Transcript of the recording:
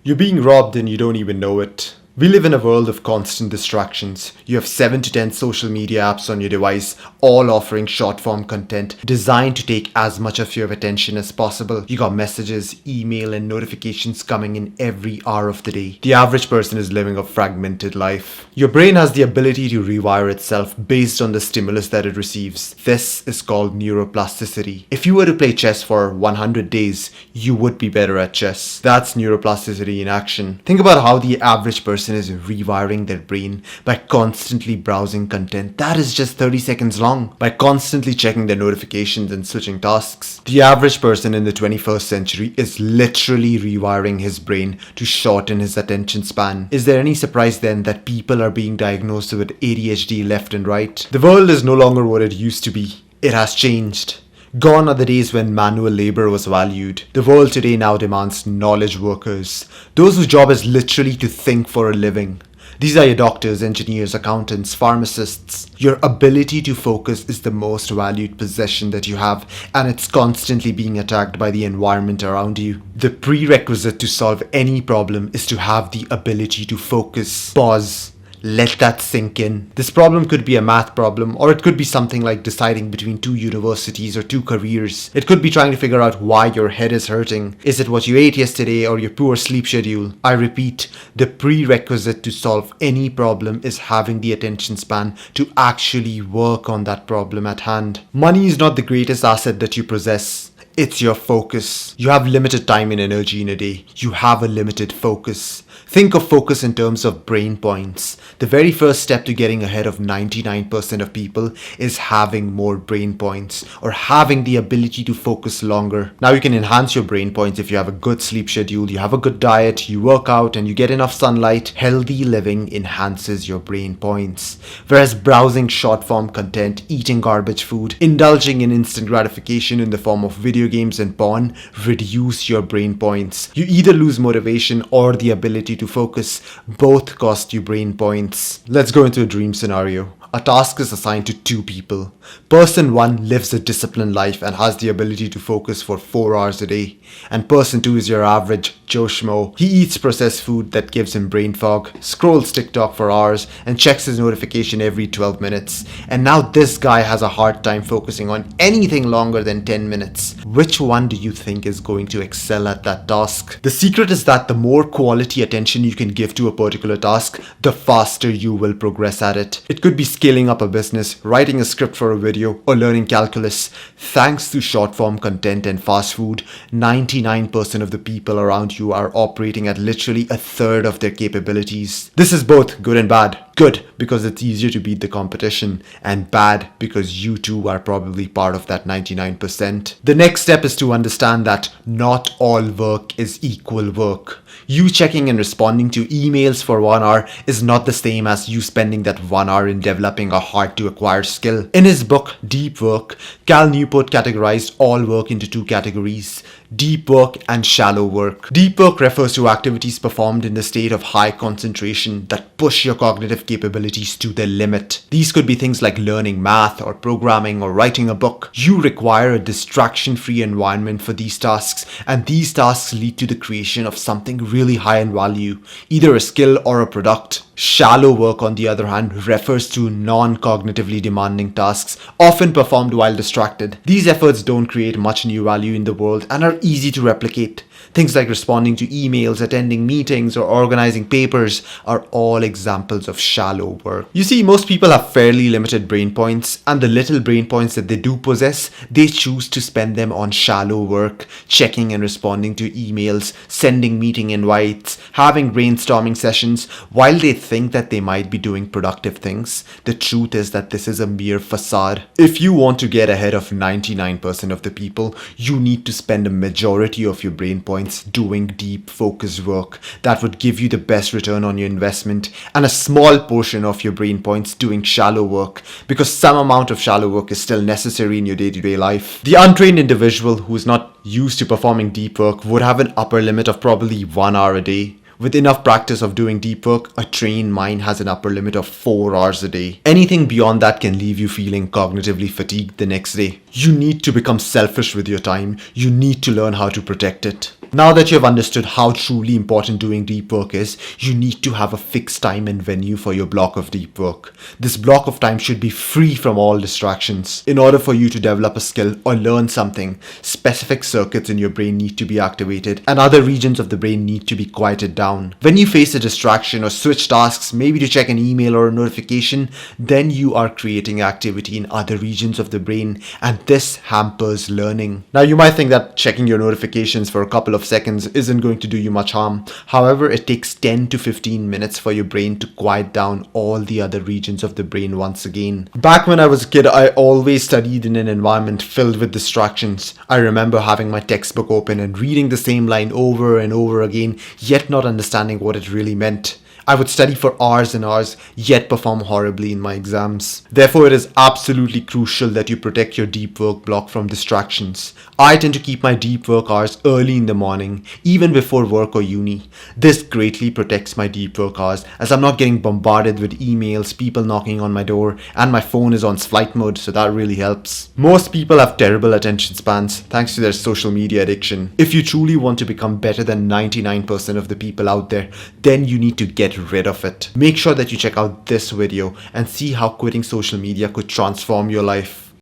You're being robbed and you don't even know it. We live in a world of constant distractions. You have 7 to 10 social media apps on your device, all offering short form content designed to take as much of your attention as possible. You got messages, email, and notifications coming in every hour of the day. The average person is living a fragmented life. Your brain has the ability to rewire itself based on the stimulus that it receives. This is called neuroplasticity. If you were to play chess for 100 days, you would be better at chess. That's neuroplasticity in action. Think about how the average person is rewiring their brain by constantly browsing content that is just 30 seconds long, by constantly checking their notifications and switching tasks. The average person in the 21st century is literally rewiring his brain to shorten his attention span. Is there any surprise then that people are being diagnosed with ADHD left and right? The world is no longer what it used to be. It has changed. Gone are the days when manual labor was valued. The world today now demands knowledge workers, those whose job is literally to think for a living. These are your doctors, engineers, accountants, pharmacists. Your ability to focus is the most valued possession that you have, and it's constantly being attacked by the environment around you. The prerequisite to solve any problem is to have the ability to focus. Pause. Let that sink in. This problem could be a math problem, or it could be something like deciding between 2 universities or 2 careers. It could be trying to figure out why your head is hurting. Is it what you ate yesterday or your poor sleep schedule? I repeat, the prerequisite to solve any problem is having the attention span to actually work on that problem at hand. Money is not the greatest asset that you possess. It's your focus. You have limited time and energy in a day. You have a limited focus. Think of focus in terms of brain points. The very first step to getting ahead of 99% of people is having more brain points, or having the ability to focus longer. Now you can enhance your brain points if you have a good sleep schedule, you have a good diet, you work out, and you get enough sunlight. Healthy living enhances your brain points. Whereas browsing short form content, eating garbage food, indulging in instant gratification in the form of video games and porn reduce your brain points. You either lose motivation or the ability to focus. Both cost you brain points. Let's go into a dream scenario. A task is assigned to 2 people. Person 1 lives a disciplined life and has the ability to focus for 4 hours a day. And person 2 is your average Joe Schmo. He eats processed food that gives him brain fog, scrolls TikTok for hours, and checks his notification every 12 minutes. And now this guy has a hard time focusing on anything longer than 10 minutes. Which one do you think is going to excel at that task? The secret is that the more quality attention you can give to a particular task, the faster you will progress at it. It could be scaling up a business, writing a script for a video, or learning calculus. Thanks to short form content and fast food, 99% of the people around you are operating at literally a third of their capabilities. This is both good and bad. Good because it's easier to beat the competition, and bad because you too are probably part of that 99%. The next step is to understand that not all work is equal work. You checking and responding to emails for 1 hour is not the same as you spending that 1 hour in developing a hard to acquire skill. In his book, Deep Work, Cal Newport categorized all work into 2 categories: deep work and shallow work. Deep work refers to activities performed in the state of high concentration that push your cognitive capabilities to their limit. These could be things like learning math or programming or writing a book. You require a distraction-free environment for these tasks, and these tasks lead to the creation of something really high in value, either a skill or a product. Shallow work, on the other hand, refers to non-cognitively demanding tasks, often performed while distracted. These efforts don't create much new value in the world and are easy to replicate. Things like responding to emails, attending meetings, or organizing papers are all examples of shallow work. You see, most people have fairly limited brain points, and the little brain points that they do possess, they choose to spend them on shallow work, checking and responding to emails, sending meeting invites, having brainstorming sessions, while they think that they might be doing productive things. The truth is that this is a mere facade. If you want to get ahead of 99% of the people, you need to spend a majority of your brain points doing deep focus work that would give you the best return on your investment, and a small portion of your brain points doing shallow work, because some amount of shallow work is still necessary in your day-to-day life. The untrained individual who is not used to performing deep work would have an upper limit of probably 1 hour a day, With enough practice of doing deep work, a trained mind has an upper limit of 4 hours a day. Anything beyond that can leave you feeling cognitively fatigued the next day. You need to become selfish with your time. You need to learn how to protect it. Now that you have understood how truly important doing deep work is, you need to have a fixed time and venue for your block of deep work. This block of time should be free from all distractions. In order for you to develop a skill or learn something, specific circuits in your brain need to be activated and other regions of the brain need to be quieted down. When you face a distraction or switch tasks, maybe to check an email or a notification, then you are creating activity in other regions of the brain, and this hampers learning. Now you might think that checking your notifications for a couple of seconds isn't going to do you much harm. However, it takes 10 to 15 minutes for your brain to quiet down all the other regions of the brain once again. Back when I was a kid, I always studied in an environment filled with distractions. I remember having my textbook open and reading the same line over and over again, yet not understanding what it really meant. I would study for hours and hours, yet perform horribly in my exams. Therefore, it is absolutely crucial that you protect your deep work block from distractions. I tend to keep my deep work hours early in the morning, even before work or uni. This greatly protects my deep work hours, as I'm not getting bombarded with emails, people knocking on my door, and my phone is on flight mode, so that really helps. Most people have terrible attention spans thanks to their social media addiction. If you truly want to become better than 99% of the people out there, then you need to get rid of it. Make sure that you check out this video and see how quitting social media could transform your life.